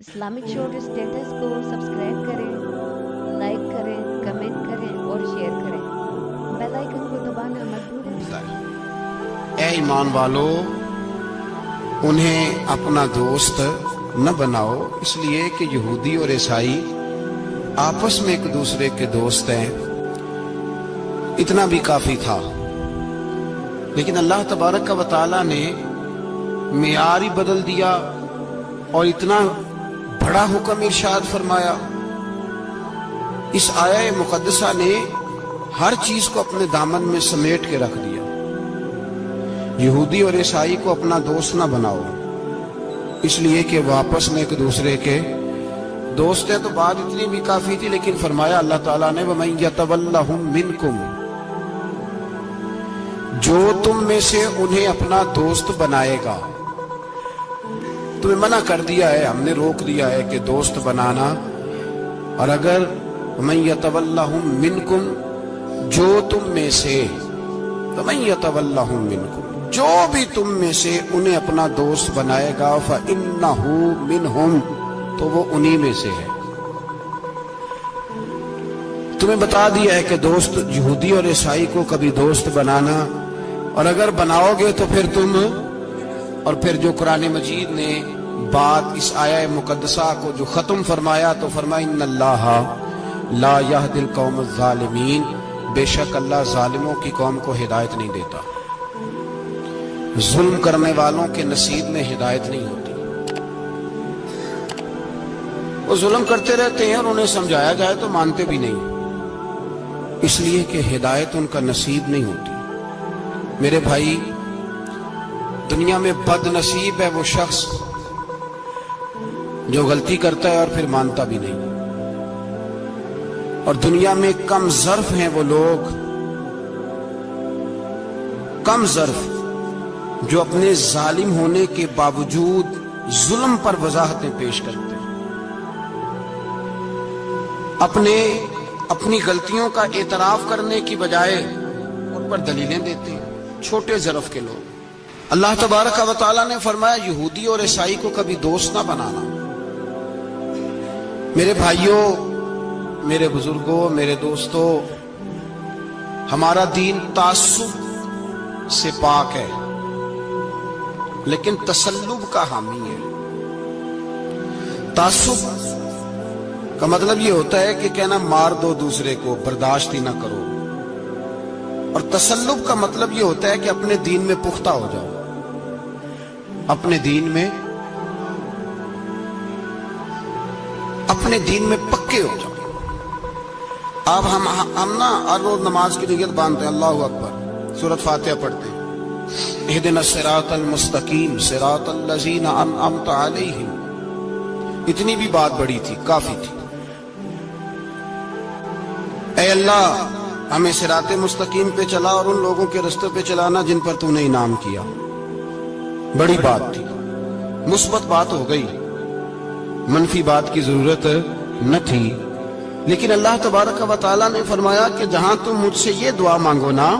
Islamic short status کو subscribe کریں، like کریں، کمنٹ کریں اور شیئر کریں۔ بیل آئیکن کو دبانا مت بھولیں۔ اے ایمان والو، انہیں اپنا دوست نہ بناؤ، اس لیے کہ یہودی اور عیسائی آپس میں ایک دوسرے کے دوست ہیں۔ اتنا بھی کافی تھا، لیکن اللہ تبارک و تعالیٰ نے معیار ہی بدل دیا اور اتنا بڑا حکم ارشاد فرمایا۔ اس آیہ مقدسہ نے ہر چیز کو اپنے دامن میں سمیٹ کے رکھ دیا۔ یہودی اور عیسائی کو اپنا دوست نہ بناؤ، اس لیے کہ وہ آپس میں ایک دوسرے کے دوست ہیں۔ تو بات اتنی بھی کافی تھی، لیکن فرمایا اللہ تعالیٰ نے وَمَن يَتَوَلَّهُم مِّنكُمْ، جو تم میں سے انہیں اپنا دوست بنائے گا۔ تمہیں منع کر دیا ہے، ہم نے روک دیا ہے کہ دوست بنانا، اور اگر وَمَن يَتَوَلَّهُم مِّنكُمْ، جو تم میں سے، وَمَن يَتَوَلَّهُم مِّنكُمْ، جو بھی تم میں سے انہیں اپنا دوست بنائے گا فَإِنَّهُ مِنْهُمْ، تو وہ انہی میں سے ہے۔ تمہیں بتا دیا ہے کہ دوست یہودی اور عیسائی کو کبھی دوست بنانا، اور اگر بناؤ گے تو پھر تم، اور پھر جو قرآن مجید نے بات اس آیہ مقدسہ کو جو ختم فرمایا تو فرمایا ان اللہ لا یہدی القوم الظالمین، بے شک اللہ ظالموں کی قوم کو ہدایت نہیں دیتا۔ ظلم کرنے والوں کے نصیب میں ہدایت نہیں ہوتی۔ وہ ظلم کرتے رہتے ہیں اور انہیں سمجھایا جائے تو مانتے بھی نہیں، اس لیے کہ ہدایت ان کا نصیب نہیں ہوتی۔ میرے بھائی، دنیا میں بد نصیب ہے وہ شخص جو غلطی کرتا ہے اور پھر مانتا بھی نہیں، اور دنیا میں کم ظرف ہیں وہ لوگ، کم ظرف جو اپنے ظالم ہونے کے باوجود ظلم پر وضاحتیں پیش کرتے ہیں، اپنی غلطیوں کا اعتراف کرنے کی بجائے ان پر دلیلیں دیتے ہیں، چھوٹے ظرف کے لوگ۔ اللہ تبارک و تعالیٰ نے فرمایا یہودی اور عیسائی کو کبھی دوست نہ بنانا۔ میرے بھائیوں، میرے بزرگوں، میرے دوستوں، ہمارا دین تعصب سے پاک ہے، لیکن تسلب کا حامی ہے۔ تعصب کا مطلب یہ ہوتا ہے کہ کہنا مار دو دوسرے کو، برداشت ہی نہ کرو، اور تسلب کا مطلب یہ ہوتا ہے کہ اپنے دین میں پختہ ہو جاؤ، اپنے دین میں پکے ہو جاؤ۔ اب ہم نا ہر روز نماز کی نیت باندھتے ہیں، اللہ اکبر، سورۃ فاتحہ پڑھتے ہیں، اہدنا الصراط المستقیم صراط الذین انعمت علیہم، اتنی بھی بات بڑی تھی، کافی تھی۔ اے اللہ، ہمیں صراط مستقیم پہ چلا اور ان لوگوں کے رستے پہ چلانا جن پر تو نے انعام کیا، بڑی بات تھی، مثبت بات ہو گئی، منفی بات کی ضرورت نہ تھی۔ لیکن اللہ تبارک و تعالیٰ نے فرمایا کہ جہاں تم مجھ سے یہ دعا مانگو نا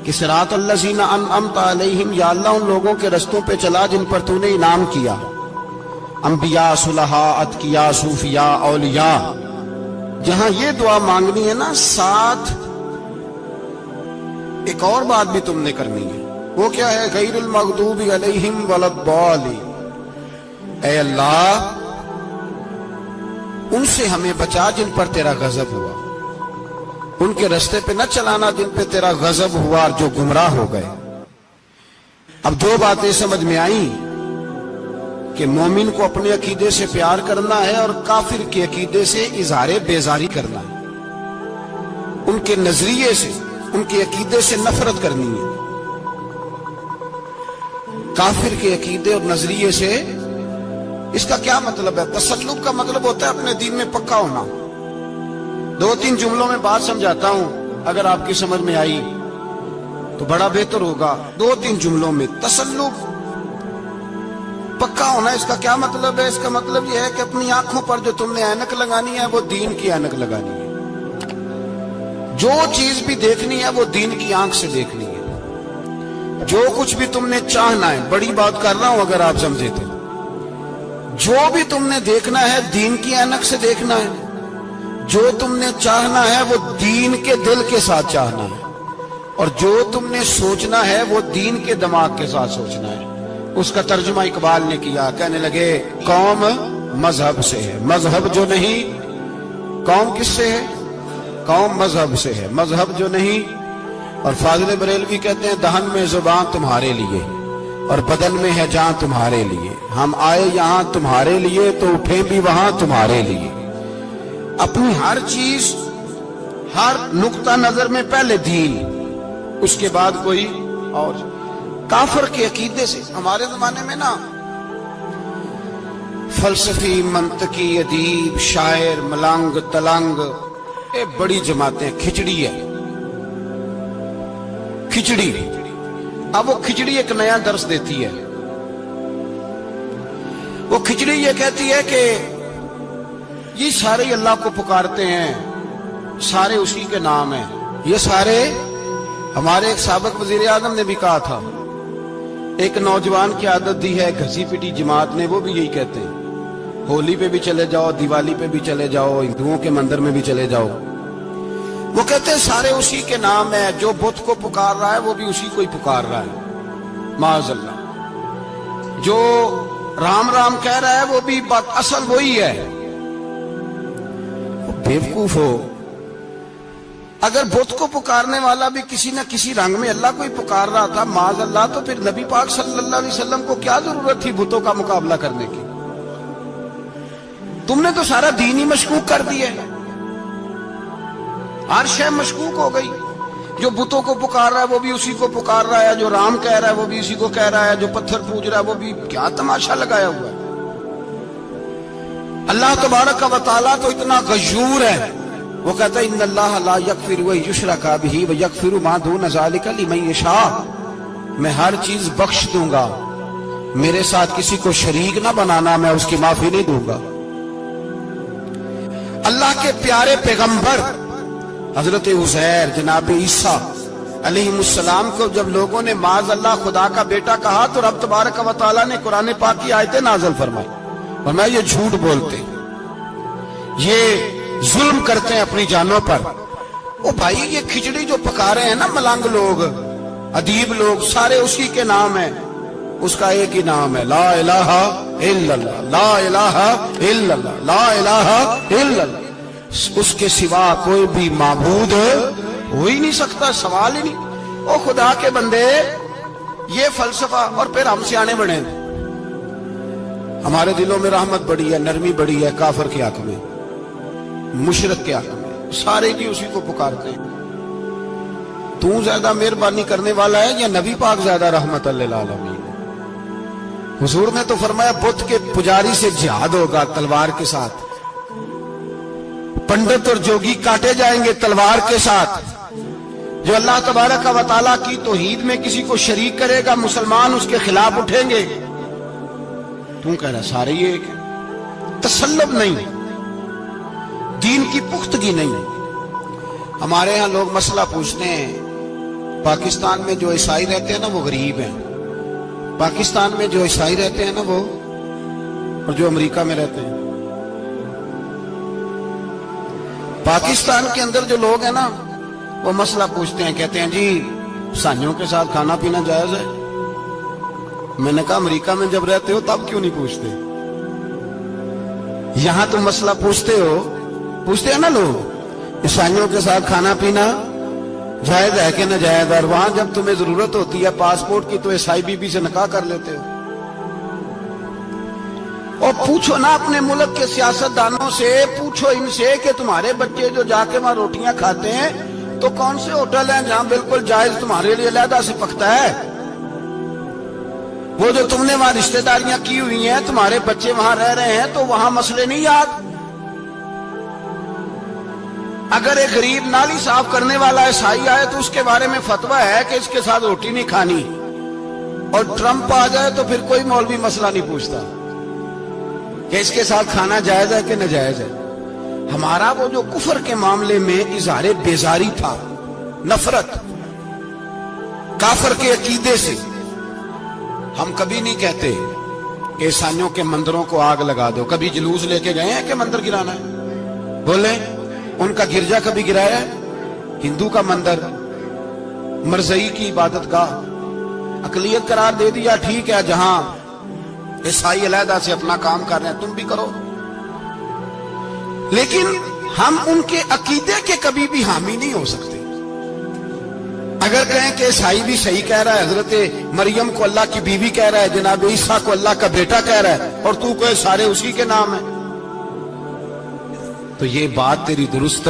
کہ صراط الذین انعمت علیہم، یا اللہ ان لوگوں کے رستوں پہ چلا جن پر تو نے انعام کیا، انبیاء، صلحاء، اتقیاء، صوفیاء، اولیاء، جہاں یہ دعا مانگنی ہے نا، ساتھ ایک اور بات بھی تم نے کرنی ہے۔ وہ کیا ہے؟ غیر المغضوب علیہم ولا الضالین، اے اللہ ان سے ہمیں بچا جن پر تیرا غضب ہوا، ان کے رستے پہ نہ چلانا جن پہ تیرا غضب ہوا اور جو گمراہ ہو گئے۔ اب دو باتیں سمجھ میں آئیں کہ مومن کو اپنے عقیدے سے پیار کرنا ہے اور کافر کے عقیدے سے اظہار بیزاری کرنا ہے، ان کے نظریے سے، ان کے عقیدے سے نفرت کرنی ہے۔ کافر کے عقیدے اور نظریے سے، اس کا کیا مطلب ہے؟ تسلب کا مطلب ہوتا ہے اپنے دین میں پکا ہونا۔ دو تین جملوں میں بات سمجھاتا ہوں، اگر آپ کی سمجھ میں آئی تو بڑا بہتر ہوگا۔ دو تین جملوں میں، تسلب، پکا ہونا، اس کا کیا مطلب ہے؟ اس کا مطلب یہ ہے کہ اپنی آنکھوں پر جو تم نے اینک لگانی ہے وہ دین کی اینک لگانی ہے، جو چیز بھی دیکھنی ہے وہ دین کی آنکھ سے دیکھنی ہے، جو کچھ بھی تم نے چاہنا ہے، بڑی بات کر رہا ہوں اگر آپ سمجھے تو، जो भी तुमने देखना है दीन की ऐनक से देखना है, जो तुमने चाहना है वो दीन के दिल के साथ चाहना है, और जो तुमने सोचना है वो दीन के दिमाग के साथ सोचना है। उसका तर्जुमा इकबाल ने किया, कहने लगे कौम मजहब से है, मजहब जो नहीं। कौम किससे है? कौम मजहब से है, मजहब जो नहीं। और फाजिल बरेलवी कहते हैं दहन में जुबान तुम्हारे लिए और बदन में है जान तुम्हारे लिए। हम आए यहां तुम्हारे लिए तो उठे भी वहां तुम्हारे लिए। अपनी हर चीज, हर नुक्ता नजर में पहले दीन, उसके बाद कोई और। काफर के अकीदे से हमारे जमाने में ना फलसफी, मंतकी, अदीब, शायर, मलंग, तलंग, ये बड़ी जमातें, खिचड़ी है, खिचड़ी। अब वो खिचड़ी एक नया दर्श देती है। वो खिचड़ी ये कहती है कि ये सारे अल्लाह को पुकारते हैं, सारे उसी के नाम है। ये सारे, हमारे एक साबिक वजीर आजम ने भी कहा था, एक नौजवान की आदत दी है घसी पिटी जमात ने, वो भी यही कहते हैं। होली पे भी चले जाओ, दिवाली पे भी चले जाओ, हिंदुओं के मंदिर में भी चले जाओ, वो कहते हैं सारे उसी के नाम है। जो बुत को पुकार रहा है वो भी उसी को ही पुकार रहा है, माअज़ल्लाह। जो राम राम कह रहा है वो भी बात असल वही है। बेवकूफ हो, अगर बुत को पुकारने वाला भी किसी न किसी रंग में अल्लाह को ही पुकार रहा था, माअज़ल्लाह, तो फिर नबी पाक सल्लल्लाहु अलैहि वसल्लम को क्या जरूरत थी बुतों का मुकाबला करने की? तुमने तो सारा दीन ही मशकूक कर दिया, हर शय मशकूक हो गई। जो बुतों को पुकार रहा है वो भी उसी को पुकार रहा है, जो राम कह रहा है वो भी उसी को कह रहा है, जो पत्थर पूज रहा है वो भी, क्या तमाशा लगाया हुआ है। अल्लाह तबारक व तआला तो इतना गयूर है, वो कहता है इन्नल्लाह ला यगफिरु युशरका बिही व यगफिरु मा दून ज़ालिका लिमन यशा। मैं हर चीज बख्श दूंगा, मेरे साथ किसी को शरीक ना बनाना, मैं उसकी माफी नहीं दूंगा। अल्लाह के प्यारे पैगंबर हजरत उज़ैर जनाब ईसा अलैहिमुस्सलाम को जब लोगों ने माज़ अल्लाह खुदा का बेटा कहा, तो रब तबारक व तआला ने कुरान पाक की आयतें नाज़िल फरमाई, और मैं ये झूठ बोलते, ये जुल्म करते हैं अपनी जानों पर। ओ भाई, ये खिचड़ी जो पका रहे हैं ना मलंग लोग, अदीब लोग, सारे उसी के नाम है। उसका एक ही नाम है, ला इलाहा इल्लल्लाह, ला इलाहा इल्लल्लाह, ला इलाहा इल्लल्लाह। उसके सिवा कोई भी माबूद हो ही नहीं सकता, सवाल ही नहीं। ओ खुदा के बंदे, ये फलसफा, और फिर हम सियाने बने। हमारे दिलों में रहमत बड़ी है, नरमी बड़ी है, काफिर के हक में, मुशरिक के हक में, सारे की उसी को पुकारते हैं। तू ज्यादा मेहरबानी करने वाला है या नबी पाक ज्यादा रहमत लिल आलमीन? हुजूर ने तो फरमाया बुत के पुजारी से जिहाद होगा तलवार के साथ, पंडित और जोगी काटे जाएंगे तलवार के साथ। जो अल्लाह तबारक व तआला की तौहीद में किसी को शरीक करेगा, मुसलमान उसके खिलाफ उठेंगे। तू कह रहा सारे ही एक है, तसल्लुब नहीं, दीन की पुख्तगी नहीं। हमारे यहां लोग मसला पूछते हैं, पाकिस्तान में जो ईसाई रहते हैं ना वो गरीब हैं, पाकिस्तान में जो ईसाई रहते हैं ना वो, और जो अमेरिका में रहते हैं। पाकिस्तान के अंदर जो लोग हैं ना वो मसला पूछते हैं, कहते हैं जी ईसाइयों के साथ खाना पीना जायज है। मैंने कहा अमेरिका में जब रहते हो तब क्यों नहीं पूछते? यहां तुम मसला पूछते हो, पूछते हैं ना लोग, ईसाइयों के साथ खाना पीना जायज है कि न जायज, और वहां जब तुम्हें जरूरत होती है पासपोर्ट की तो ईसाई बीबी से निकाह कर लेते हो। और पूछो ना अपने मुल्क के सियासतदानों से, पूछो इनसे कि तुम्हारे बच्चे जो जाके वहां रोटियां खाते हैं तो कौन से होटल हैं जहां बिल्कुल जायज तुम्हारे लिए अलहदा से पकता है? वो जो तुमने वहां रिश्तेदारियां की हुई हैं, तुम्हारे बच्चे वहां रह रहे हैं, तो वहां मसले नहीं याद। अगर एक गरीब नाली साफ करने वाला ईसाई आए तो उसके बारे में फतवा है कि इसके साथ रोटी नहीं खानी, और ट्रंप आ जाए तो फिर कोई मौलवी मसला नहीं पूछता कि इसके साथ खाना जायज है कि नाजायज है। हमारा वो जो कुफर के मामले में इज़हारे बेजारी था, नफरत काफिर के अकीदे से, हम कभी नहीं कहते ईसाइयों के मंदिरों को आग लगा दो। कभी जुलूस लेके गए हैं कि मंदिर गिराना है? बोले, उनका गिरजा कभी गिराया है? हिंदू का मंदिर, मरज़ई की इबादत गाह, अकलियत करार दे दिया। ठीक है, जहां ईसाई अलहदा से अपना काम कर रहे हैं तुम भी करो, लेकिन हम उनके अकीदे के कभी भी हामी नहीं हो सकते। अगर कहें कि ईसाई भी सही कह रहा है, हजरत मरियम को अल्लाह की बीवी कह रहा है, जनाब ईसा को अल्लाह का बेटा कह रहा है, और तू कहे सारे उसी के नाम है, तो ये बात तेरी दुरुस्त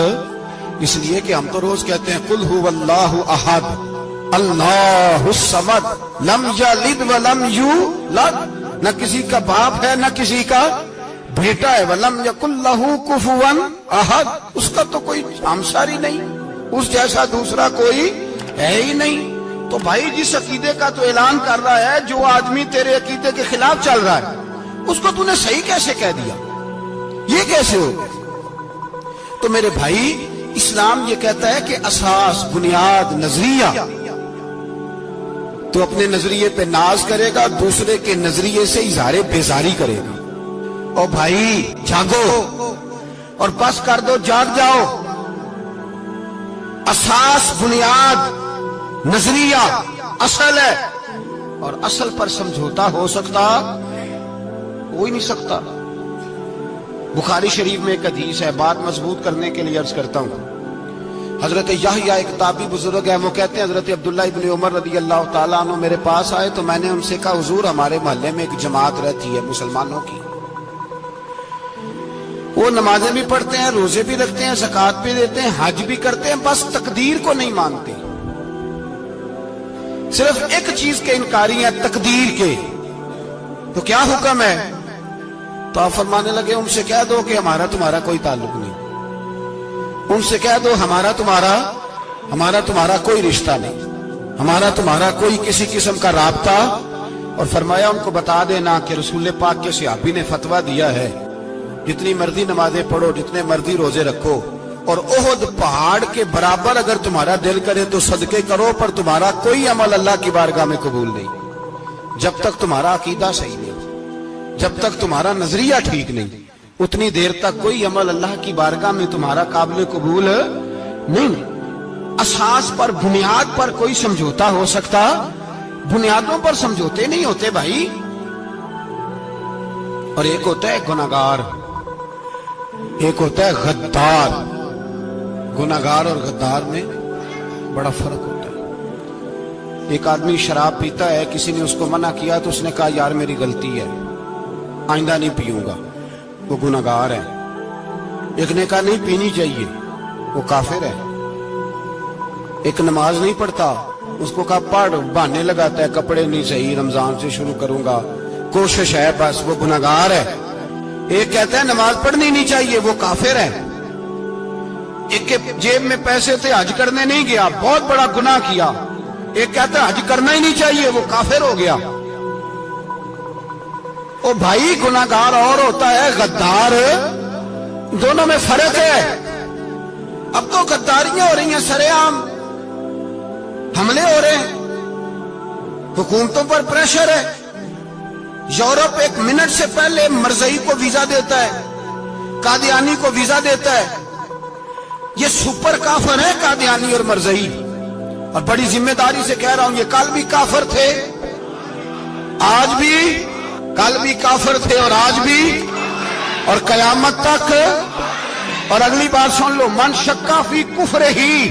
इसलिए कि हम तो रोज कहते हैं कुल हुवल्लाहु अहद अल्लाहुस समद लम यलिद व लम यूलद, न किसी का बाप है न किसी का बेटा है, वलम यकुल लहू कुफुवन अहद, उसका तो कोई हमसारी नहीं, उस जैसा दूसरा कोई है ही नहीं। तो भाई जिस अकीदे का तो ऐलान कर रहा है, जो आदमी तेरे अकीदे के खिलाफ चल रहा है, उसको तूने सही कैसे कह दिया? ये कैसे हो? तो मेरे भाई, इस्लाम ये कहता है कि असास, बुनियाद, नजरिया, तो अपने नजरिए पे नाज करेगा, दूसरे के नजरिए से इजहारे बेजारी करेगा। और भाई जागो और बस कर दो, जाग जाओ। असास, बुनियाद, नजरिया असल है, और असल पर समझौता हो सकता हो ही नहीं सकता। बुखारी शरीफ में एक हदीस है, बात मजबूत करने के लिए अर्ज करता हूं। हजरत याहया एक ताबी बुजुर्ग है, वो कहते हैं हजरत अब्दुल्ला इब्न उमर रदी अल्लाह ताला अन्हु मेरे पास आए तो मैंने उनसे कहा, हुजूर हमारे मोहल्ले में एक जमात रहती है मुसलमानों की, वो नमाजें भी पढ़ते हैं, रोजे भी रखते हैं, ज़कात भी देते हैं, हज भी करते हैं, बस तकदीर को नहीं मानते। सिर्फ एक चीज के इनकारी है, तकदीर के। तो क्या हुक्म है? तो आप फरमाने लगे, उनसे कह दो कि हमारा तुम्हारा कोई ताल्लुक नहीं, उनसे कह दो हमारा तुम्हारा कोई रिश्ता नहीं, हमारा तुम्हारा कोई किसी किस्म का राबता। और फरमाया उनको बता देना कि रसूल पाक के सहाबी ने फतवा दिया है, जितनी मर्जी नमाजें पढ़ो, जितने मर्जी रोजे रखो, और ओहद पहाड़ के बराबर अगर तुम्हारा दिल करे तो सदके करो, पर तुम्हारा कोई अमल अल्लाह की बारगाह में कबूल नहीं। जब तक तुम्हारा अकीदा सही नहीं, जब तक तुम्हारा नजरिया ठीक नहीं, उतनी देर तक कोई अमल अल्लाह की बारगाह में तुम्हारा काबिल कबूल नहीं। असास पर, बुनियाद पर कोई समझौता हो सकता, बुनियादों पर समझौते नहीं होते भाई। और एक होता है गुनाहगार, एक होता है गद्दार। गुनाहगार और गद्दार में बड़ा फर्क होता है। एक आदमी शराब पीता है, किसी ने उसको मना किया तो उसने कहा यार मेरी गलती है, आइंदा नहीं पीऊंगा, वो गुनाहगार है। एक ने कहा नहीं पीनी चाहिए, वो काफिर है। एक नमाज नहीं पढ़ता, उसको कहा पढ़, बहाने लगाता है, कपड़े नहीं सही, रमजान से शुरू करूंगा, कोशिश है बस, वो गुनाहगार है। एक कहता है नमाज पढ़नी नहीं चाहिए, वो काफिर है। एक के जेब में पैसे थे, हज करने नहीं गया, बहुत बड़ा गुनाह किया। एक कहता है हज करना ही नहीं चाहिए, वो काफिर हो गया। ओ भाई, गुनाहगार और होता है, गद्दार, दोनों में फर्क है। अब तो गद्दारियां हो रही हैं, सरेआम हमले हो रहे हैं, हुकूमतों पर प्रेशर है। यूरोप एक मिनट से पहले मरज़ई को वीजा देता है, कादियानी को वीजा देता है। ये सुपर काफर है कादियानी और मरज़ई, और बड़ी जिम्मेदारी से कह रहा हूं, ये कल भी काफर थे, आज भी, कल भी काफर थे और आज भी, और कयामत तक। और अगली बात सुन लो, मन शक्का फी कुफ्र ही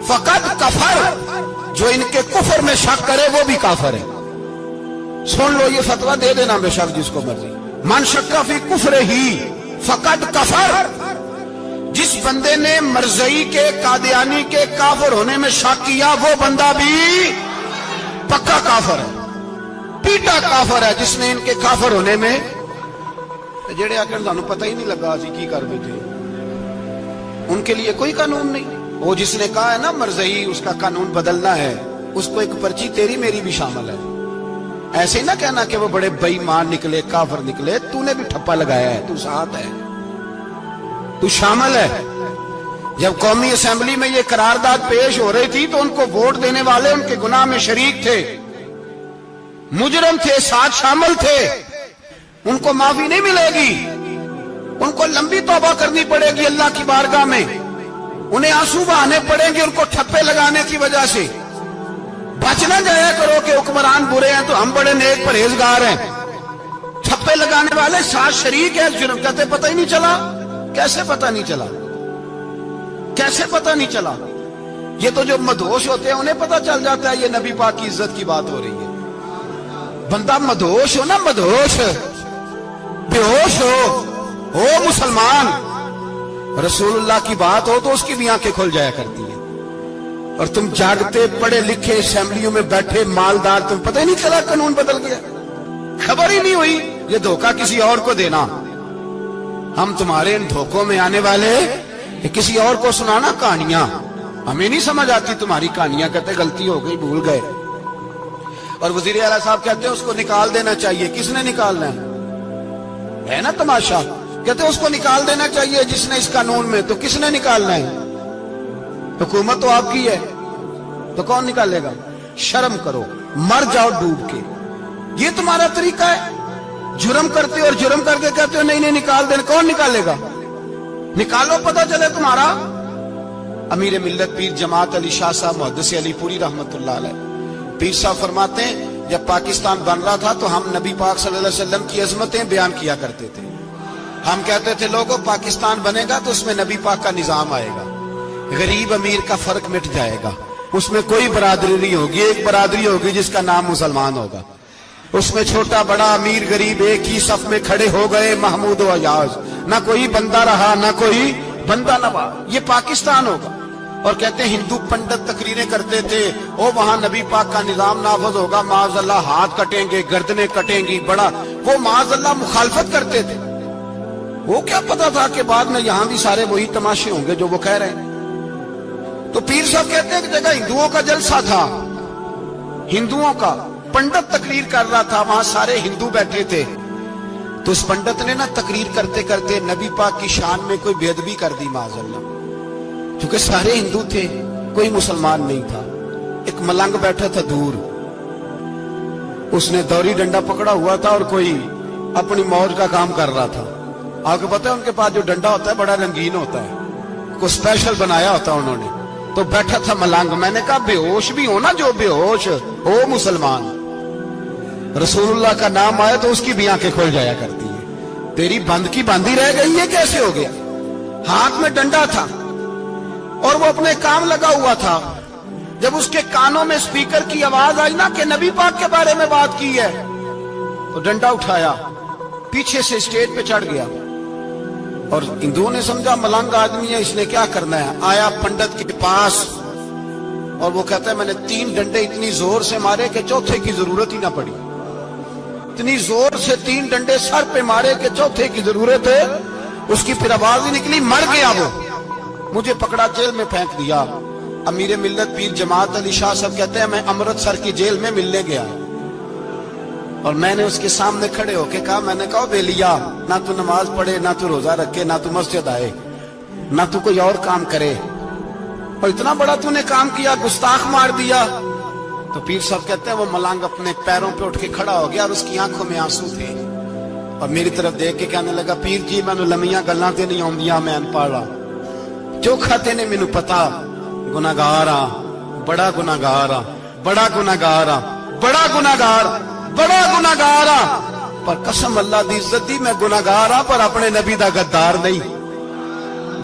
फकत कफर, जो इनके कुफर में शक करे वो भी काफर है। सुन लो, ये फतवा दे देना बेशक जिसको मर्जी। मन शक्का फी कुफ्र ही फकत कफर, जिस बंदे ने मरज़ई के, कादियानी के काफिर होने में शक किया, वो बंदा भी पक्का काफिर है, पीटा काफिर है, जिसने इनके काफिर होने में। जेड़े आकर थानू पता ही नहीं लगा असी की कर बैठे, उनके लिए कोई कानून नहीं। वो जिसने कहा है ना मरज़ई, उसका कानून बदलना है, उसको एक पर्ची तेरी मेरी भी शामिल है। ऐसे ही ना कहना कि वो बड़े बेईमान निकले, काफिर निकले, तूने भी ठप्पा लगाया है, तू साथ है, तू शामिल है। जब कौमी असेंबली में ये करारदाद पेश हो रही थी तो उनको वोट देने वाले उनके गुनाह में शरीक थे, मुजरम थे, साथ शामिल थे, उनको माफी नहीं मिलेगी, उनको लंबी तौबा करनी पड़ेगी अल्लाह की बारगाह में, उन्हें आंसू बहाने पड़ेंगे उनको ठप्पे लगाने की वजह से। बच ना जाया करो कि हुक्मरान बुरे हैं तो हम बड़े नेक परहेजगार हैं। ठप्पे लगाने वाले साथ शरीक है जुर्म, कहते पता ही नहीं चला। कैसे पता नहीं चला? कैसे पता नहीं चला? ये तो जो मदहोश होते हैं उन्हें पता चल जाता है ये नबी पाक की इज्जत की बात हो रही है। बंदा मदहोश हो ना, मदहोश, बेहोश हो मुसलमान, रसूलुल्लाह की बात हो तो उसकी भी आंखें खुल जाया करती है। और तुम जागते पढ़े लिखे असेंबलियों में बैठे मालदार, तुम पता ही नहीं चला कानून बदल गया, खबर ही नहीं हुई। ये धोखा किसी और को देना। हम तुम्हारे इन धोखों में आने वाले किसी और को सुनाना कहानियां, हमें नहीं समझ आती तुम्हारी कहानियां। कहते गलती हो गई, भूल गए। और वजीर आला साहब कहते हैं उसको निकाल देना चाहिए। किसने निकालना है ना तमाशा? कहते उसको निकाल देना चाहिए जिसने इस कानून में, तो किसने निकालना है? हुकूमत तो आपकी है, तो कौन निकालेगा? शर्म करो, मर जाओ डूब के। ये तुम्हारा तरीका है? जुर्म करते हो और जुर्म करके कहते हो नहीं नहीं निकाल देना। कौन निकालेगा? निकालो, पता चले तुम्हारा। अमीर मिल्लत पीर जमात अली शाह साहब मुहद्दिस अलीपुरी रहमतुल्लाह अलैह, पीर साहब फरमाते हैं जब पाकिस्तान बन रहा था तो हम नबी पाक सल्लल्लाहु अलैहि वसल्लम की अजमतें बयान किया करते थे। हम कहते थे लोगों पाकिस्तान बनेगा तो उसमें नबी पाक का निजाम आएगा, गरीब अमीर का फर्क मिट जाएगा, उसमें कोई बरादरी नहीं होगी, एक बरादरी होगी जिसका नाम मुसलमान होगा। उसमें छोटा बड़ा अमीर गरीब एक ही सफ में खड़े हो गए, महमूद व अयाज, ना कोई बंदा रहा ना कोई बंदा नवाज। ये पाकिस्तान होगा। और कहते हैं हिंदू पंडित तकरीरें करते थे, ओ वहां नबी पाक का निजाम नाफज होगा, माज़अल्लाह हाथ कटेंगे, गर्दनें कटेंगी, बड़ा वो माज़अल्लाह मुखालफत करते थे। वो क्या पता था कि बाद में यहां भी सारे वही तमाशे होंगे जो वो कह रहे हैं। तो पीर साहब कहते हैं कि जगह हिंदुओं का जलसा था, हिंदुओं का पंडित तकरीर कर रहा था, वहां सारे हिंदू बैठे थे। तो उस पंडित ने ना तकरीर करते करते नबी पाक की शान में कोई बेअदबी कर दी माज़अल्लाह, क्योंकि सारे हिंदू थे, कोई मुसलमान नहीं था। एक मलंग बैठा था दूर, उसने दौरी डंडा पकड़ा हुआ था और कोई अपनी मौज का काम कर रहा था। आपको पता है उनके पास जो डंडा होता है बड़ा रंगीन होता है, को स्पेशल बनाया होता उन्होंने। तो बैठा था मलंग। मैंने कहा बेहोश भी हो ना, जो बेहोश हो मुसलमान, रसूलुल्लाह का नाम आए तो उसकी भी आंखें खुल जाया करती है। तेरी बंद की बंदी रह गई है, कैसे हो गया? हाथ में डंडा था और वो अपने काम लगा हुआ था। जब उसके कानों में स्पीकर की आवाज आई ना कि नबी पाक के बारे में बात की है, तो डंडा उठाया, पीछे से स्टेज पे चढ़ गया। और हिंदुओं ने समझा मलंग आदमी है, इसने क्या करना है। आया पंडित के पास और वो कहता है मैंने 3 डंडे इतनी जोर से मारे कि चौथे की जरूरत ही ना पड़ी। इतनी जोर से 3 डंडे सर पे मारे कि चौथे की जरूरत है उसकी फिर आवाज ही निकली, मर गया वो। मुझे पकड़ा, जेल में फेंक दिया। अमीर मिल्लत पीर जमात अली शाह साहब कहते हैं मैं अमृतसर की जेल में मिलने गया और मैंने उसके सामने खड़े होके कहा, मैंने कहा बेलिया, ना तू नमाज पढ़े, ना तू रोजा रखे, ना तू मस्जिद आए, ना तू कोई और काम करे, और इतना बड़ा तूने काम किया, गुस्ताख मार दिया। तो पीर साहब कहते हैं वो मलंग अपने पैरों पे उठ के खड़ा हो गया और उसकी आंखों में आंसू थे और मेरी तरफ देख के कहने लगा, पीर जी मैनू लम्मियां गल्लां ते नहीं आउंदियां, मैं अनपढ़ हां, चोखा ते ने मैनू पता, गुनाहगार हां, बड़ा गुनाहगार हां, बड़ा गुनाहगार हां, बड़ा गुनाहगार, बड़ा गुनाहगार हां, पर कसम अल्लाह दी इज्जत दी मैं गुनाहगार हां पर अपने नबी दा गद्दार नहीं,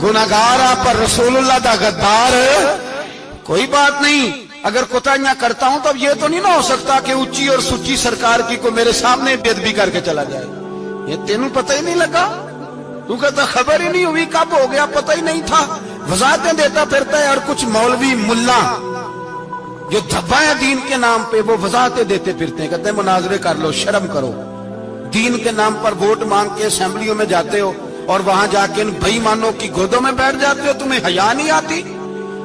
गुनाहगार हां पर रसूलुल्लाह दा गद्दार। कोई बात नहीं, अगर कोताहियां करता हूं तो अब ये तो नहीं ना हो सकता कि ऊंची और सुच्ची सरकार की को मेरे सामने बेदबी करके चला जाए। ये तेनू पता ही नहीं लगा, तू कहता खबर ही नहीं हुई, कब हो गया पता ही नहीं था, वजाहतें देता फिरता है। और कुछ मौलवी मुल्ला जो धब्बा है दीन के नाम पे, वो वजाहतें देते फिरते हैं, कहते हैं मुनाजरे कर लो, शर्म करो। दीन के नाम पर वोट मांग के असेंबलियों में जाते हो और वहां जाके इन बेईमानों की गोदों में बैठ जाते हो, तुम्हें हया नहीं आती।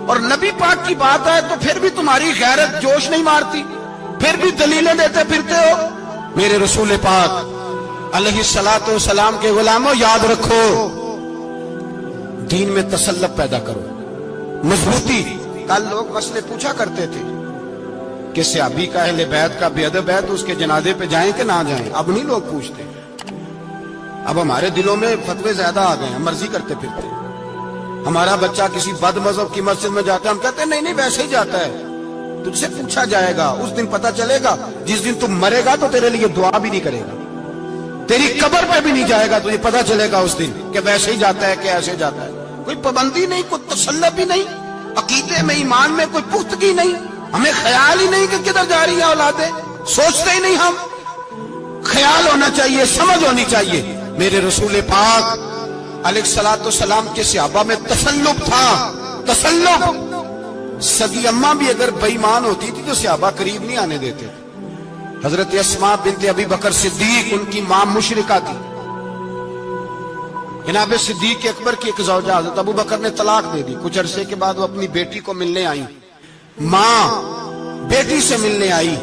और नबी पाक की बात आए तो फिर भी तुम्हारी गैरत जोश नहीं मारती, फिर भी दलीलें देते फिरते हो। मेरे रसूल पाक अलैहिस्सलातु वस्सलाम के गुलामों, याद रखो, दीन में तसल्लुत पैदा करो, मजबूती। कल लोग मसले पूछा करते थे कि सहाबी का अहले बैत का बेअदब है तो उसके जनाजे पे जाएं कि ना जाएं। अब नहीं लोग पूछते, اب ہمارے دلوں میں فتوے زیادہ آ گئے ہیں، مرضی کرتے پھرتے ہیں۔ ہمارا بچہ کسی بد مذہب کی مسجد میں جاتا ہے، ہم کہتے ہیں نہیں نہیں ویسے ہی جاتا ہے۔ تجھ سے پوچھا جائے گا، اس دن پتہ چلے گا، جس دن تم مرے گا تو تیرے لیے دعا بھی نہیں کرے گا، تیری قبر پہ بھی نہیں جائے گا، تجھے پتہ چلے گا اس دن کہ ویسے ہی جاتا ہے کہ ایسے جاتا ہے۔ کوئی پابندی نہیں، کوئی تسلط بھی نہیں، عقیدے میں ایمان میں کوئی پختگی نہیں، ہمیں خیال ہی نہیں کہ کدھر جا رہی ہیں اولادیں، سوچتے ہی نہیں ہم۔ خیال ہونا چاہیے، سمجھ ہونی چاہیے۔ میرے رسول پاک علیہ الصلوۃ والسلام کے صحابہ میں تسلط تھا، تسلط۔ سگی اماں بھی اگر بے ایمان ہوتی تھی تو صحابہ قریب نہیں آنے دیتے تھے۔ حضرت اسماء بنت ابی بکر صدیق، ان کی ماں مشرکہ تھی۔ جناب صدیق اکبر کی ایک زوجہ حضرت ابو بکر نے طلاق دے دی، کچھ عرصے کے بعد وہ اپنی بیٹی کو ملنے آئی، ماں بیٹی سے ملنے آئی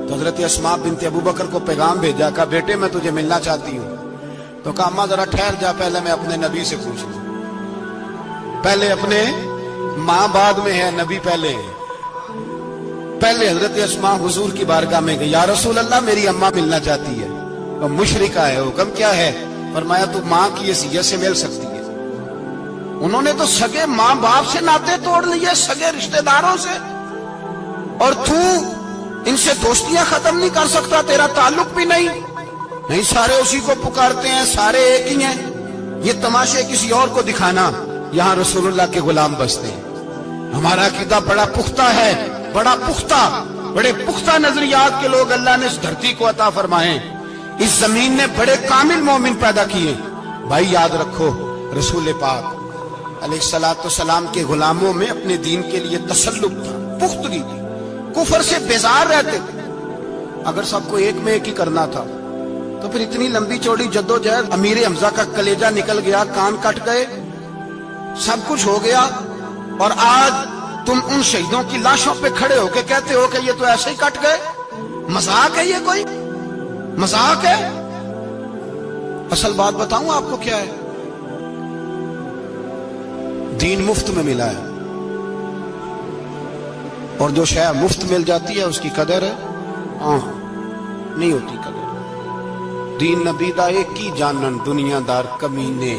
تو حضرت اسماء بنت ابو بکر کو پیغام بھیجا، کہا بیٹے میں تجھے ملنا چاہتی ہوں۔ تو کہا اماں ذرا ٹھہر جا، پہلے میں اپنے نبی سے پوچھ لوں، پہلے اپنے ماں بعد میں ہے، نبی پہلے ہے۔ پہلے حضرت اسماء حضور کی بارگاہ میں گئی، یا رسول اللہ میری اماں ملنا چاہتی ہے، اور مشرکہ ہے، حکم کیا ہے؟ فرمایا تو ماں کی حیثیت سے مل سکتی ہے۔ انہوں نے تو سگے ماں باپ سے ناطے توڑ لیے، سگے رشتہ داروں سے، اور تو ان سے دوستیاں ختم نہیں کر سکتا، تیرا تعلق بھی نہیں۔ نہیں، سارے اسی کو پکارتے ہیں، سارے ایک ہی ہیں۔ یہ تماشے کسی اور کو دکھانا، یہاں رسول اللہ کے غلام بستے ہیں۔ ہمارا عقیدہ بڑا پختہ ہے، بڑا پختہ، بڑے پختہ نظریات کے لوگ اللہ نے اس دھرتی کو عطا فرمائے۔ اس زمین نے بڑے کامل مومن پیدا کیے۔ بھائی یاد رکھو، رسول پاک علیہ الصلوۃ والسلام کے غلاموں میں اپنے دین کے لیے تسلط تھا، پختگی تھی، کفر سے بیزار رہتے تھے۔ اگر سب کو ایک میں ایک ہی کرنا تھا تو پھر اتنی لمبی چوڑی جدوجہد، امیر حمزہ کا کلیجہ نکل گیا، کان کٹ گئے، سب کچھ ہو گیا، اور آج تم ان شہیدوں کی لاشوں پہ کھڑے ہو کے کہتے ہو کہ یہ تو ایسے ہی کٹ گئے۔ مذاق ہے یہ؟ کوئی مذاق ہے؟ اصل بات بتاؤں آپ کو کیا ہے؟ دین مفت میں ملا ہے، اور جو شے مفت مل جاتی ہے اس کی قدر ہے؟ نہیں ہوتی قدر۔ دین نبی دا ایک ہی جانن دنیا دار کمینے،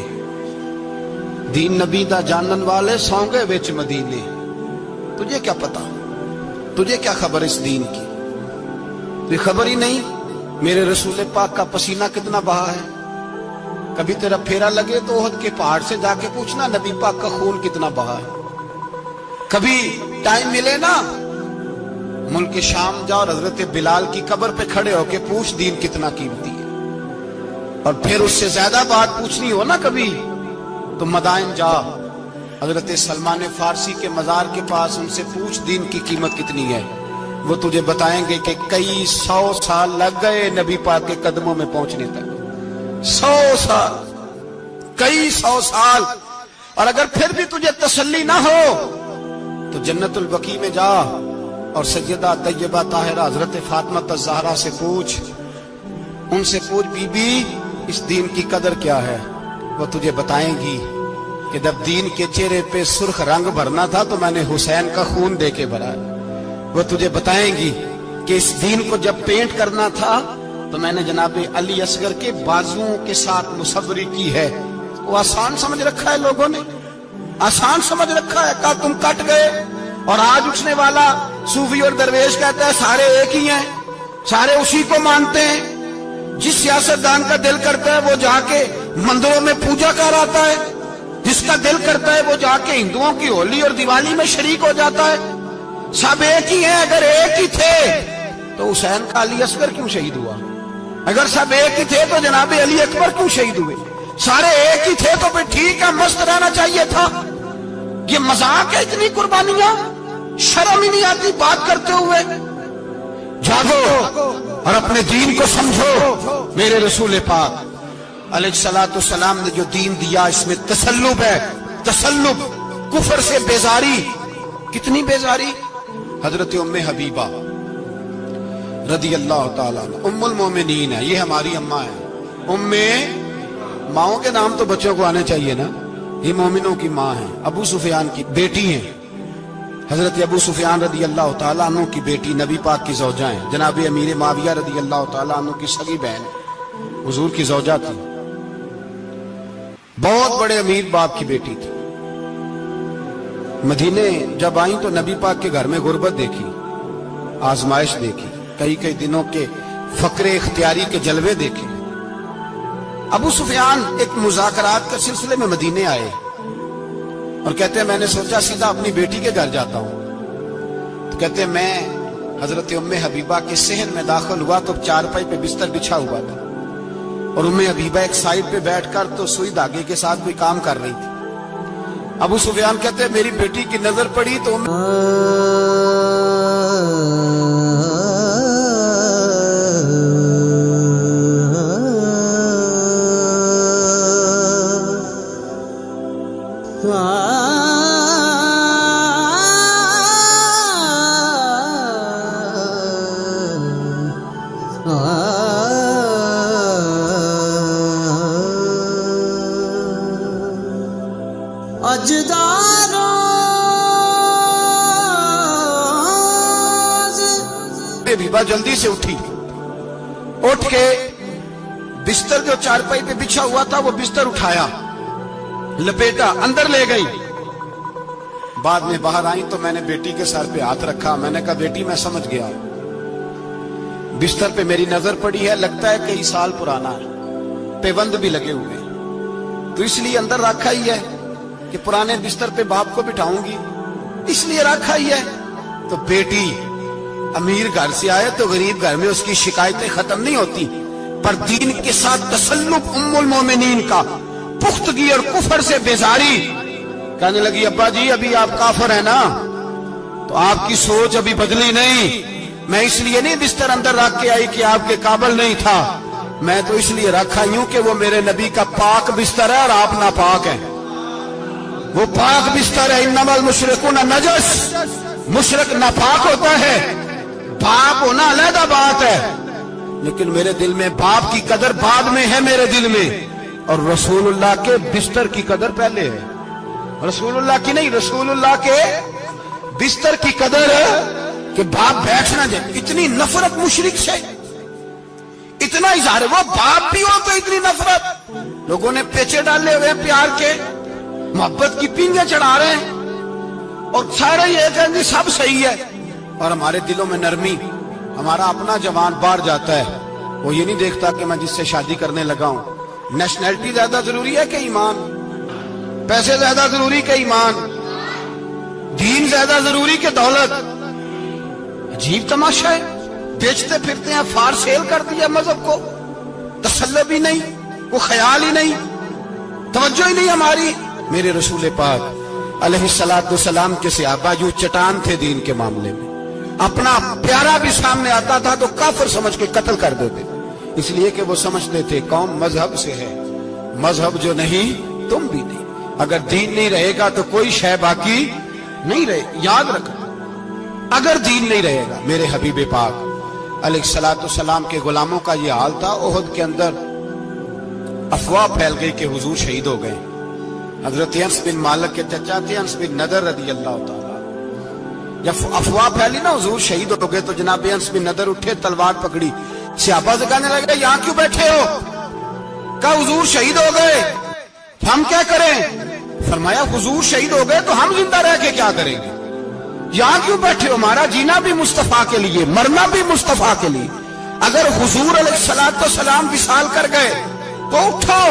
دین نبی دا جانن والے سونگے وچ مدینے۔ تجھے کیا پتا، تجھے کیا خبر اس دین کی؟ تجھے خبر ہی نہیں میرے رسول پاک کا پسینہ کتنا بہا ہے۔ کبھی تیرا پھیرا لگے تو احد کے پہاڑ سے جا کے پوچھنا نبی پاک کا خون کتنا بہا ہے۔ کبھی ٹائم ملے نا، ملک شام جا اور حضرت بلال کی قبر پہ کھڑے ہو کے پوچھ دین کتنا قیمتی ہے۔ اور پھر اس سے زیادہ بات پوچھنی ہو نا کبھی تو مدائن جا، حضرت سلمان فارسی کے مزار کے پاس ان سے پوچھ دین کی قیمت کتنی ہے۔ وہ تجھے بتائیں گے کہ کئی 100 سال لگ گئے نبی پاک کے قدموں میں پہنچنے تک، 100 سال، کئی 100 سال۔ اور اگر پھر بھی تجھے تسلی نہ ہو تو جنت البقیع میں جا اور سیدہ طیبہ طاہرہ حضرت فاطمہ الزہرا سے پوچھ، ان سے پوچھ بی بی اس دین کی قدر کیا ہے۔ وہ تجھے بتائیں گی کہ جب دین کے چہرے پہ سرخ رنگ بھرنا تھا تو میں نے حسین کا خون دے کے بھرا ہے۔ وہ تجھے بتائیں گی کہ اس دین کو جب پینٹ کرنا تھا تو میں نے جناب علی اصغر کے بازوؤں کے ساتھ مصوری کی ہے۔ وہ آسان سمجھ رکھا ہے لوگوں نے، آسان سمجھ رکھا ہے، کہا تم کٹ گئے۔ اور آج اٹھنے والا صوفی اور درویش کہتا ہے سارے ایک ہی ہیں، سارے اسی کو مانتے ہیں۔ جس سیاستدان کا دل کرتا ہے وہ جا کے مندروں میں پوجا کر آتا ہے، جس کا دل کرتا ہے وہ جا کے ہندوؤں کی ہولی اور دیوالی میں شریک ہو جاتا ہے۔ سب ایک ہی ہیں۔ اگر ایک ہی تھے تو حسین کا علی اصغر کیوں شہید ہوا؟ اگر سب ایک ہی تھے تو جناب علی اکبر کیوں شہید ہوئے؟ سارے ایک ہی تھے تو پھر ٹھیک ہے، مست رہنا چاہیے تھا۔ یہ مذاق ہے اتنی قربانیاں؟ شرم ہی نہیں آتی بات کرتے ہوئے؟ جاگو اور اپنے دین کو سمجھو۔ میرے رسول پاک علیہ الصلوۃ والسلام نے جو دین دیا اس میں تسلب ہے، تسلب، کفر سے بیزاری۔ کتنی بیزاری؟ حضرت ام حبیبہ رضی اللہ تعالیٰ عنہ ام المومنین ہے، یہ ہماری اماں ہے۔ ماؤں کے نام تو بچوں کو آنے چاہیے نا، یہ مومنوں کی ماں ہے، ابو سفیان کی بیٹی ہیں۔ حضرت ابو سفیان رضی اللہ تعالیٰ عنہ کی بیٹی نبی پاک کی زوجہ ہیں، جناب امیر معاویہ رضی اللہ تعالیٰ عنہ کی سگی بہن حضور کی زوجہ تھی۔ बहुत बड़े अमीर बाप की बेटी थी। मदीने जब आई तो नबी पाक के घर में गुर्बत देखी, आजमाइश देखी, कई कई दिनों के फकरे इख्तियारी के जलवे देखे। अबू सुफियान एक मुज़ाकरात के सिलसिले में मदीने आए और कहते हैं मैंने सोचा सीधा अपनी बेटी के घर जाता हूं। तो कहते हैं मैं हजरत उम्मे हबीबा के सहन में दाखिल हुआ तो चारपाई पे बिस्तर बिछा हुआ था और उम्मे हबीबा एक साइड पे बैठकर तो सुई धागे के साथ कोई काम कर रही थी। अबू सुफियान कहते हैं मेरी बेटी की नजर पड़ी तो बीबा जल्दी से उठी, उठ के बिस्तर जो चारपाई पे बिछा हुआ था वो बिस्तर उठाया, लपेटा, अंदर ले गई। बाद में बाहर आई तो मैंने बेटी के सर पे हाथ रखा। मैंने कहा बेटी मैं समझ गया, बिस्तर पे मेरी नजर पड़ी है, लगता है कई साल पुराना है, पेबंद भी लगे हुए हैं, तो इसलिए अंदर रखा ही है कि पुराने बिस्तर पे बाप को बिठाऊंगी, इसलिए रखा ही है। तो बेटी अमीर घर से आए तो गरीब घर में उसकी शिकायतें खत्म नहीं होती, पर दीन के साथ तसल्लुक उम्मुल मोमिनीन का पुख्तगी और कुफर से बेजारी। कहने लगी अब्बा जी अभी आप काफिर है ना, तो आपकी सोच अभी बदली नहीं। मैं इसलिए नहीं बिस्तर अंदर रख के आई कि आपके काबिल नहीं था, मैं तो इसलिए रखा यूं कि वो मेरे नबी का पाक बिस्तर है और आप नापाक हैं। वो पाक बिस्तर है, इन्नमल मुशरिकून नजस, मुशरिक नापाक होता है, बाप होना अलहदा बात है, लेकिन मेरे दिल में बाप की कदर बाद में है मेरे दिल में, और रसूलुल्लाह के बिस्तर की कदर पहले है। रसूलुल्लाह की नहीं, रसूलुल्लाह के बिस्तर की कदर है कि बाप बैठ ना जाए। इतनी नफरत मुशरिक से, इतना इजहार, वो बाप भी हो तो इतनी नफरत। लोगों ने पेचे डाले हुए प्यार के, मोहब्बत की पींगे चढ़ा रहे हैं और सारे ये कहेंगे सब सही है, और हमारे दिलों में नरमी। हमारा अपना जवान बाहर जाता है, वो ये नहीं देखता कि मैं जिससे शादी करने लगा हूं नेशनैलिटी ज्यादा जरूरी है कि ईमान, पैसे ज्यादा जरूरी कि ईमान, दीन ज्यादा जरूरी कि दौलत। अजीब तमाशा है, बेचते फिरते हैं, फार सेल कर दिया मजहब को, तसल्लुब भी नहीं, वो ख्याल ही नहीं, तवज्जो ही नहीं हमारी। मेरे रसूल पाक अलैहिस्सलातु वस्सलाम के सहाबा जो चट्टान थे दीन के मामले में, अपना प्यारा भी सामने आता था तो काफिर समझ के कत्ल कर देते, इसलिए कि वो समझते थे कौम मजहब से है, मजहब जो नहीं तुम भी नहीं। अगर दीन नहीं रहेगा तो कोई शय बाकी नहीं रहे, याद रखना। अगर दीन नहीं रहेगा, मेरे हबीब पाक अलैहिस्सलातु वस्सलाम के गुलामों का ये हाल था। ओहद के अंदर अफवाह फैल गई कि हुजूर शहीद हो गए। हजरत अनस बिन मालिक के चचा थे अनस बिन नदर रदी अल्लाह ताला, जब अफवाह फैली ना हुजूर शहीद हो गए तो जनाब अनस बिन नदर उठे, तलवार पकड़ी, सहाबा से कहने लगे यहां क्यों बैठे हो? कहा हुजूर शहीद हो गए, हम क्या करें? फरमाया हुजूर शहीद हो गए तो हम जिंदा रह के क्या करेंगे? यहां क्यों बैठे हो? हमारा जीना भी मुस्तफा के लिए, मरना भी मुस्तफा के लिए। अगर हुजूर अलैहिस्सलातु वस्सलाम विसाल कर गए तो उठो,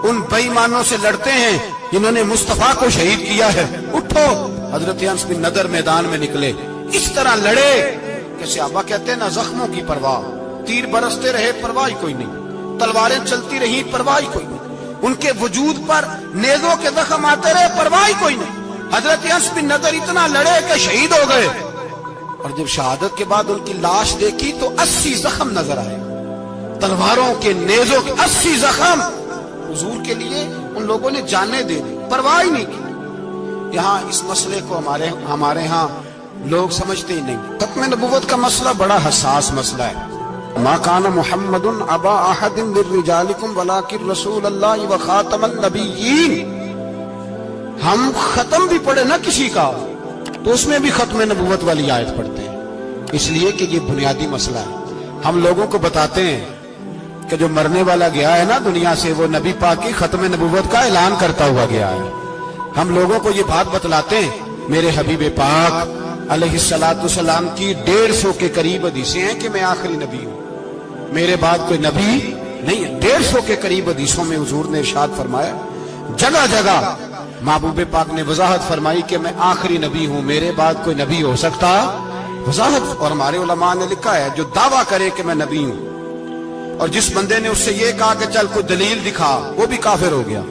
उन बेईमानों से लड़ते हैं जिन्होंने मुस्तफा को शहीद किया है, उठो। हजरत अनस बिन नदर मैदान में निकले, इस तरह लड़े कि सहाबा कहते हैं ना जख्मों की परवाह, तीर बरसते रहे परवाह कोई नहीं, तलवारें चलती रही परवाह कोई नहीं, उनके वजूद पर नेजों के जख्म आते रहे परवाह कोई नहीं। हजरत अनस बिन नदर इतना लड़े कि शहीद हो गए, और जब शहादत के बाद उनकी लाश देखी तो 80 जख्म नजर आए, तलवारों के नेजों के 80 जख्म। हुजूर के लिए उन लोगों ने जाने दे दी, परवाह ही नहीं की। यहाँ इस मसले को हमारे यहाँ लोग समझते ही नहीं। खत्म नबुव्वत का मसला बड़ा हसास मसला है। मा काना मुहम्मदुन अबा अहदिन मिर रिजालिकुम वलाकिन रसूलुल्लाह व खातमन नबिय्यीन। हम खत्म भी पढ़े ना किसी का तो उसमें भी खत्म नबुव्वत वाली आयत पढ़ते हैं, इसलिए कि ये बुनियादी मसला है। हम लोगों को बताते हैं کہ جو مرنے والا گیا ہے نا دنیا سے وہ نبی پاک کی ختم نبوت کا اعلان کرتا ہوا گیا ہے. ہم لوگوں کو یہ بات بتلاتے ہیں. میرے حبیب پاک علیہ الصلوۃ والسلام کی 150 کے قریب حدیثیں ہیں کہ میں آخری نبی ہوں, میرے بعد کوئی نبی نہیں ہے. 150 کے قریب حدیثوں میں حضور نے ارشاد فرمایا, جگہ جگہ محبوب پاک نے وضاحت فرمائی کہ میں آخری نبی ہوں, میرے بعد کوئی نبی ہو سکتا, وضاحت. اور ہمارے علماء نے لکھا ہے جو دعویٰ کرے کہ میں نبی ہوں اور جس بندے نے اس سے یہ کہا کہ چل کوئی دلیل دکھا, وہ بھی کافر ہو گیا,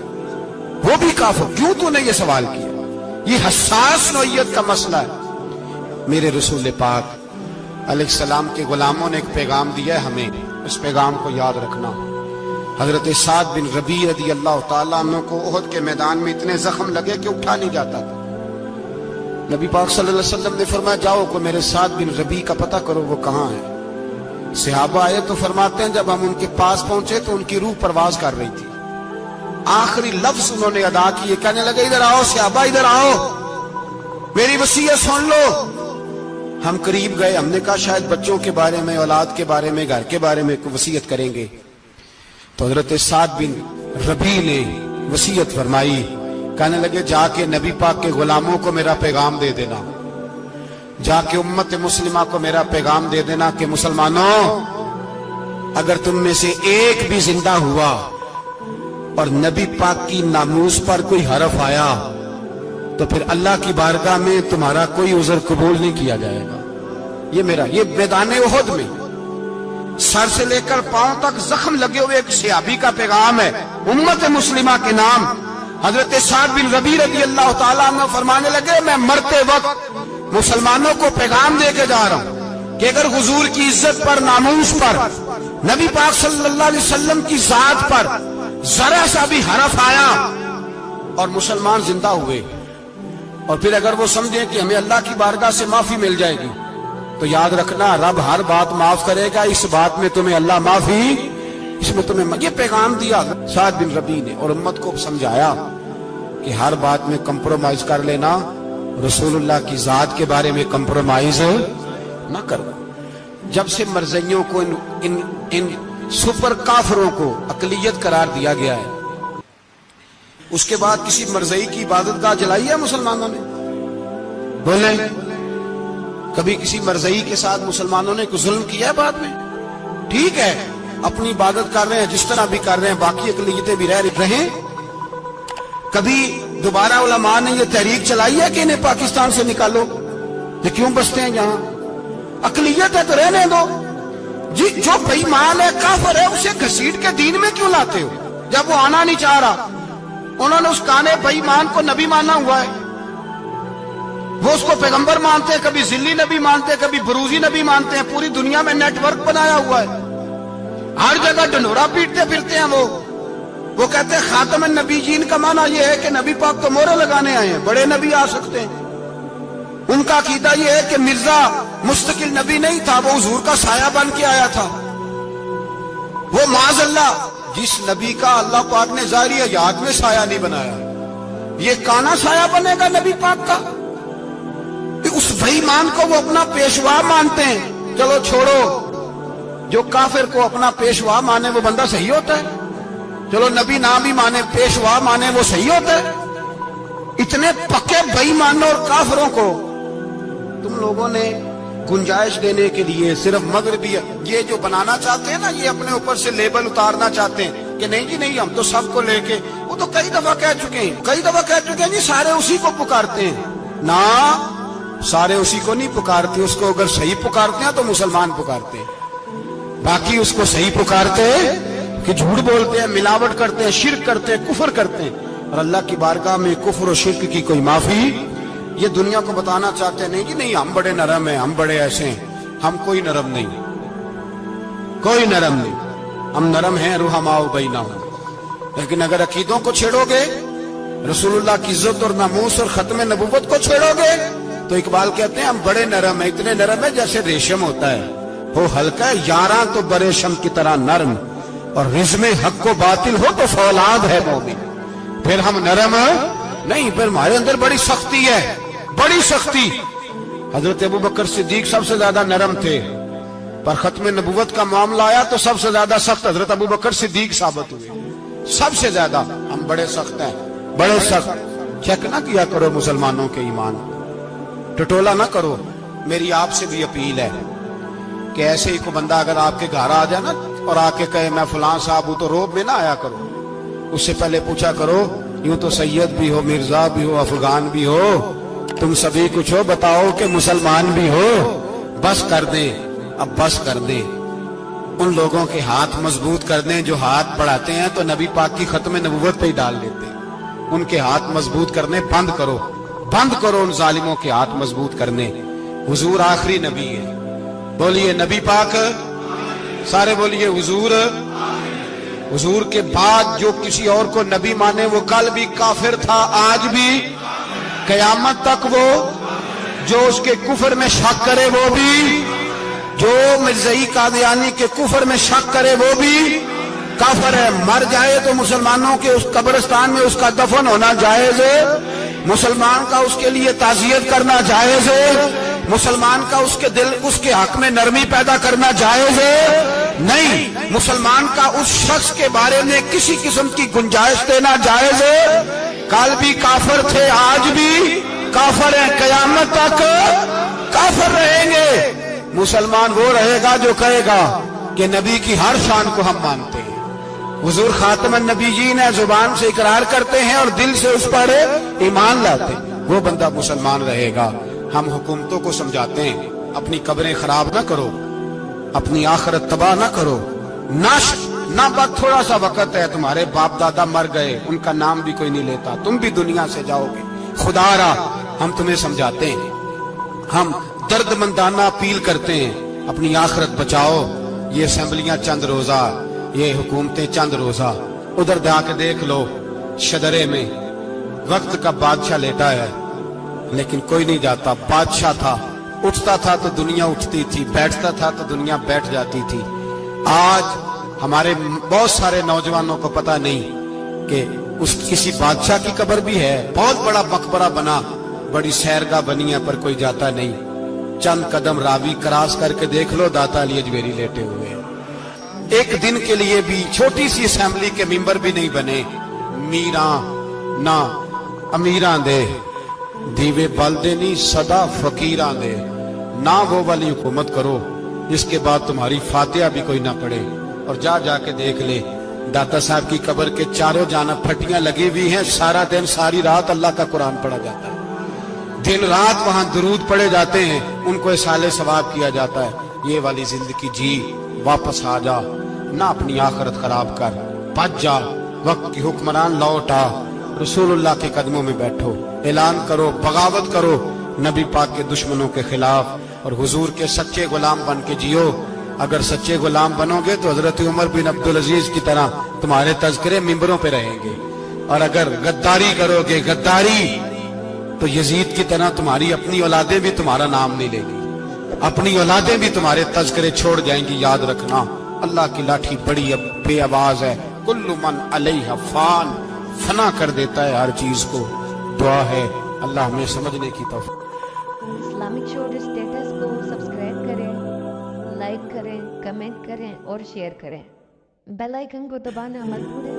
وہ بھی کافر. کیوں تو نے یہ سوال کیا؟ یہ حساس نوعیت کا مسئلہ ہے. میرے رسول پاک علیہ السلام کے غلاموں نے ایک پیغام دیا ہے ہمیں, اس پیغام کو یاد رکھنا. حضرت سعد بن ربیع رضی اللہ تعالیٰ عنہ کو احد کے میدان میں اتنے زخم لگے کہ اٹھا نہیں جاتا تھا. نبی پاک صلی اللہ علیہ وسلم نے فرمایا جاؤ کو میرے سعد بن ربیع کا پتہ کرو وہ کہاں ہے. صحابہ آئے تو فرماتے ہیں جب ہم ان کے پاس پہنچے تو ان کی روح پرواز کر رہی تھی. آخری لفظ انہوں نے ادا کیے, کہنے لگے ادھر آؤ صحابہ, ادھر آؤ, میری وصیت سن لو. ہم قریب گئے, ہم نے کہا شاید بچوں کے بارے میں, اولاد کے بارے میں, گھر کے بارے میں کوئی وصیت کریں گے. تو حضرت سعد بن ربیع نے وصیت فرمائی, کہنے لگے جا کے نبی پاک کے غلاموں کو میرا پیغام دے دینا, جا کے امت مسلمہ کو میرا پیغام دے دینا کہ مسلمانوں اگر تم میں سے ایک بھی زندہ ہوا اور نبی پاک کی ناموس پر کوئی حرف آیا تو پھر اللہ کی بارگاہ میں تمہارا کوئی عذر قبول نہیں کیا جائے گا. یہ میرا, یہ میدان احد میں سر سے لے کر پاؤں تک زخم لگے ہوئے ایک صحابی کا پیغام ہے امت مسلمہ کے نام. حضرت سعد بن ربیع رضی اللہ تعالیٰ عنہ فرمانے لگے میں مرتے وقت مسلمانوں کو پیغام دے کے جا رہا ہوں کہ اگر حضور کی عزت پر, ناموس پر, نبی پاک صلی اللہ علیہ وسلم کی ذات پر ذرا سا بھی حرف آیا اور مسلمان زندہ ہوئے اور پھر اگر وہ سمجھیں کہ ہمیں اللہ کی بارگاہ سے معافی مل جائے گی تو یاد رکھنا رب ہر بات معاف کرے گا, اس بات میں تمہیں اللہ معافی, اس میں تمہیں. یہ پیغام دیا سعد بن ربیع نے اور امت کو سمجھایا کہ ہر بات میں کمپرومائز کر لینا, رسول اللہ کی ذات کے بارے میں کمپرومائز نہ کرنا. جب سے مرزائیوں کو ان سپر کافروں کو اقلیت قرار دیا گیا ہے, اس کے بعد کسی مرزائی کی عبادت گاہ جلائی ہے مسلمانوں نے؟ بولے کبھی کسی مرزائی کے ساتھ مسلمانوں نے کوئی ظلم کیا ہے بعد میں؟ ٹھیک ہے اپنی عبادت کر رہے ہیں جس طرح بھی کر رہے ہیں, باقی اقلیتیں بھی رہ رہیں. کبھی دوبارہ علماء نے یہ تحریک چلائی ہے کہ انہیں پاکستان سے نکالو, یہ کیوں بستے ہیں یہاں؟ اقلیت ہے تو رہنے دو. جی جو بے ایمان ہے, کافر ہے, اسے گھسیٹ کے دین میں کیوں لاتے ہو جب وہ آنا نہیں چاہ رہا؟ انہوں نے اس کانے بے ایمان کو نبی مانا ہوا ہے, وہ اس کو پیغمبر مانتے ہیں, کبھی ذلی نبی مانتے ہیں, کبھی بروزی نبی مانتے ہیں. پوری دنیا میں نیٹ ورک بنایا ہوا ہے, ہر جگہ ڈنڈورا پیٹتے پھرتے ہیں. وہ کہتے ہیں خاتم النبیین کا معنی یہ ہے کہ نبی پاک تو مہرے لگانے آئے ہیں, بڑے نبی آ سکتے ہیں. ان کا عقیدہ یہ ہے کہ مرزا مستقل نبی نہیں تھا, وہ حضور کا سایہ بن کے آیا تھا. وہ معاذ اللہ جس نبی کا اللہ پاک نے ظاہری حیات میں سایہ نہیں بنایا, یہ کانا سایہ بنے گا نبی پاک کا؟ اس بے ایمان کو وہ اپنا پیشوا مانتے ہیں. چلو چھوڑو, جو کافر کو اپنا پیشوا مانے وہ بندہ صحیح ہوتا ہے. چلو نبی نام ہی مانے, پیشوا مانے, وہ صحیح ہوتا ہے. اتنے پکے بے ایمانوں اور کافروں کو تم لوگوں نے گنجائش دینے کے لیے صرف مغربی یہ جو بنانا چاہتے ہیں نا, یہ اپنے اوپر سے لیبل اتارنا چاہتے ہیں کہ نہیں جی نہیں ہم تو سب کو لے کے, وہ تو کئی دفعہ کہہ چکے ہیں جی سارے اسی کو پکارتے ہیں. نہ سارے اسی کو نہیں پکارتے, اس کو اگر صحیح پکارتے ہیں تو مسلمان پکارتے ہیں, باقی اس کو صحیح پکارتے کہ جھوٹ بولتے ہیں, ملاوٹ کرتے ہیں, شرک کرتے ہیں, کفر کرتے ہیں. اور اللہ کی بارگاہ میں کفر و شرک کی کوئی معافی, یہ دنیا کو بتانا چاہتے ہیں نہیں جی نہیں ہم بڑے نرم ہیں, ہم بڑے ایسے ہیں. ہم کوئی نرم نہیں, کوئی نرم نہیں, ہم نرم ہیں رحماء بینہم. لیکن اگر عقیدوں کو چھیڑو گے, رسول اللہ کی عزت اور ناموس اور ختم نبوت کو چھیڑو گے, تو اقبال کہتے ہیں ہم بڑے نرم ہیں, اتنے نرم ہیں جیسے ریشم ہوتا ہے, وہ ہلکا ہے یاراں تو برے شم کی طرح نرم, اور رزم حق و باطل ہو تو فولاد ہے مومن. پھر ہم نرم نہیں, پھر ہمارے اندر بڑی سختی ہے, بڑی سختی. حضرت ابو بکر صدیق سب سے زیادہ نرم تھے, पर खत्म नबूवत का मामला आया तो सबसे ज्यादा सख्त हजरत अबू बकर सिद्दीक साबित हुए। सबसे ज्यादा हम बड़े सख्त हैं, बड़े सख्त। चेक ना किया करो मुसलमानों के ईमान, टटोला ना करो। मेरी आपसे भी अपील है कि ऐसे ही को बंदा अगर आपके घर आ जाए ना और आके कहे मैं फलां साहब हूं, तो रोब में ना आया करो। उससे पहले पूछा करो, यूं तो सैयद भी हो, मिर्जा भी हो, अफगान भी हो, तुम सभी कुछ हो, बताओ कि मुसलमान भी हो। बस कर दे, अब बस कर दे। उन लोगों के हाथ मजबूत कर दें जो हाथ बढ़ाते हैं तो नबी पाक की खत्म नबूवत पे ही डाल देते हैं। उनके हाथ मजबूत करने बंद करो, बंद करो उन जालिमों के हाथ मजबूत करने। हुजूर आखिरी नबी है, बोलिए नबी पाक, सारे बोलिए हुजूर। हुजूर के बाद जो किसी और को नबी माने वो कल भी काफिर था, आज भी, कयामत तक वो। जो उसके कुफर में शक करे वो भी, जो मिर्ज़ई कादियानी के कुफर में शक करे वो भी काफिर है। मर जाए तो मुसलमानों के उस कब्रिस्तान में उसका दफन होना जायज है, मुसलमान का उसके लिए ताज़ियत करना जायज है, मुसलमान का उसके दिल उसके हक में नरमी पैदा करना जायज है। नहीं, मुसलमान का उस शख्स के बारे में किसी किस्म की गुंजाइश देना जायज है। कल भी काफिर थे, आज भी काफिर है, कयामत तक काफिर रहेंगे। मुसलमान वो रहेगा जो कहेगा कि नबी की हर शान को हम मानते हैं, हुजूर खातमुन नबीयीन है, जुबान से इकरार करते हैं और दिल से उस पर ईमान लाते हैं, वो बंदा मुसलमान रहेगा। हम हुकूमतों को समझाते हैं अपनी कब्रें खराब ना करो, अपनी आखिरत तबाह ना करो। ना बस थोड़ा सा वक्त है, तुम्हारे बाप दादा मर गए, उनका नाम भी कोई नहीं लेता, तुम भी दुनिया से जाओगे। खुदारा हम तुम्हें समझाते हैं, हम दर्दमंदाना अपील करते हैं, अपनी आखिरत बचाओ। ये असेंबलियां चंद रोजा, ये हुकूमतें चंद रोजा। उधर जाके देख लो, शदरे में वक्त का बादशाह लेटा है, लेकिन कोई नहीं जाता। बादशाह था, उठता था तो दुनिया उठती थी, बैठता था तो दुनिया बैठ जाती थी। आज हमारे बहुत सारे नौजवानों को पता नहीं कि उस किसी बादशाह की कब्र भी है। बहुत बड़ा मकबरा बना, बड़ी सैरगाह बनी है, पर कोई जाता नहीं। चंद कदम रावी क्रॉस करके देख लो, दाता अली अजमेरी लेटे हुए हैं। एक दिन के लिए भी छोटी सी असेंबली के मेंबर भी नहीं बने। मीरा ना अमीरां दे दीवे बलदे नहीं, सदा फकीरां दे। ना वो वाली हुकूमत करो जिसके बाद तुम्हारी फातिहा भी कोई ना पढ़े। और जा जाके देख ले, दाता साहब की कब्र के चारों जानब फटियां लगी हुई हैं। सारा दिन सारी रात अल्लाह का कुरान पढ़ा जाता है, दिन रात वहां दुरूद पढ़े जाते हैं, उनको इसाले सवाब किया जाता है। ये वाली जिंदगी जी, वापस आ जा, ना अपनी आखिरत खराब कर, बच जा। वक्त की हुक्मरान लौट आ, रसूलुल्लाह के कदमों में बैठो, ऐलान करो, बगावत करो नबी पाक के दुश्मनों के खिलाफ, और हुजूर के सच्चे गुलाम बन के जियो। अगर सच्चे गुलाम बनोगे तो हजरत उमर बिन अब्दुल अजीज की तरह तुम्हारे तज़किरे मिंबरों पे रहेंगे। और अगर गद्दारी करोगे, गद्दारी, तो यजीद की तरह तुम्हारी अपनी औलादें भी तुम्हारा नाम नहीं लेगी, अपनी औलादें भी तुम्हारे तज़किरे छोड़ जाएंगी। याद रखना, अल्लाह की लाठी बड़ी बेआवाज है। कुल्लु मन अलैहा फान, फना कर देता है हर चीज को। दुआ है अल्लाह हमें समझने की तौफीक। इस्लामिक शोर स्टेटस को सब्सक्राइब करें, लाइक करें, कमेंट करें और शेयर करें। बेल आइकन को दबाना मत भूलें।